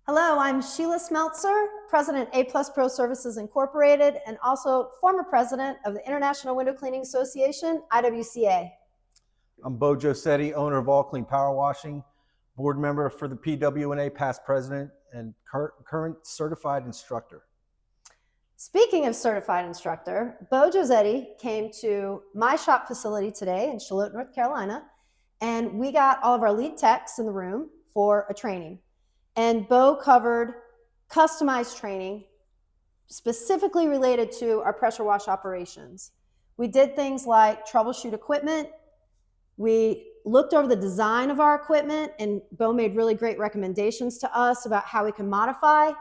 Hello, I'm Sheila Smeltzer, President A Plus Pro Services Incorporated, and also former president of the International Window Cleaning Association, IWCA. I'm Bo Josetti, owner of All Clean Power Washing, board member for the PWNA, past president, and current certified instructor. Speaking of certified instructor, Bo Josetti came to my shop facility today in Charlotte, North Carolina, and we got all of our lead techs in the room for a training. And Bo covered customized training specifically related to our pressure wash operations. We did things like troubleshoot equipment. We looked over the design of our equipment, and Bo made really great recommendations to us about how we can modify.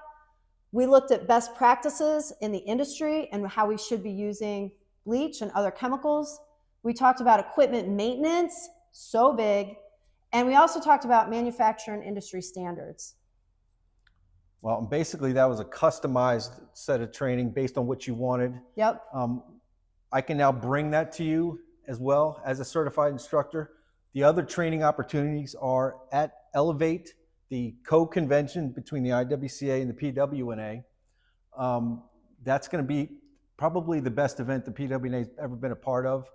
We looked at best practices in the industry and how we should be using bleach and other chemicals. We talked about equipment maintenance, so big. And we also talked about manufacturer and industry standards. Well, basically that was a customized set of training based on what you wanted. Yep. I can now bring that to you as well as a certified instructor. The other training opportunities are at Elevate, the co-convention between the IWCA and the PWNA. That's going to be probably the best event the PWNA has ever been a part of.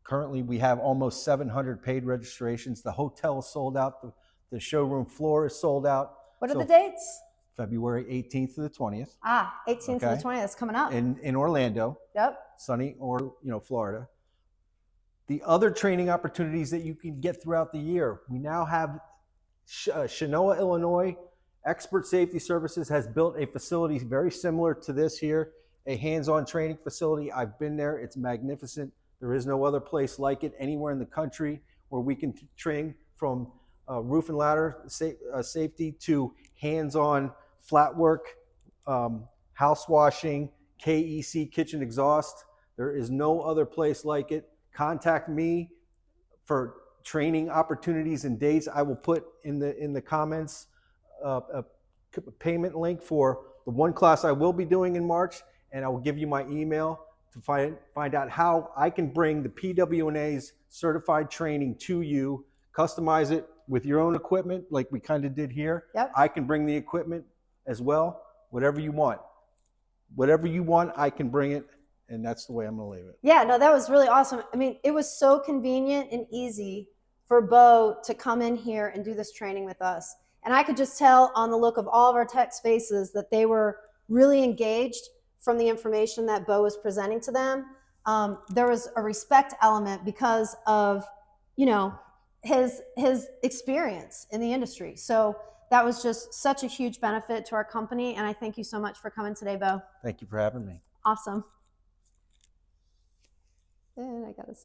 Currently, we have almost 700 paid registrations. The hotel is sold out. The showroom floor is sold out. What are the dates? February 18th to the 20th. 18th to the 20th. That's coming up. In Orlando. Yep. Sunny or Florida. The other training opportunities that you can get throughout the year. We now have Chenoa, Illinois. Expert Safety Services has built a facility very similar to this here, a hands-on training facility. I've been there. It's magnificent. There is no other place like it anywhere in the country where we can train from roof and ladder safety to hands-on flat work, house washing, KEC kitchen exhaust. There is no other place like it. Contact me for training opportunities and dates. I will put in the comments a payment link for the one class I will be doing in March, and I will give you my email to find out how I can bring the PWNA's certified training to you, customize it with your own equipment like we kind of did here. Yep. I can bring the equipment as well, whatever you want. Whatever you want, I can bring it, and that's the way I'm going to leave it. Yeah, no, that was really awesome. I mean, it was so convenient and easy for Bo to come in here and do this training with us. And I could just tell on the look of all of our techs' faces that they were really engaged from the information that Bo was presenting to them. There was a respect element because of, his experience in the industry. So that was just such a huge benefit to our company. And I thank you so much for coming today, Bo. Thank you for having me. Awesome. And I got to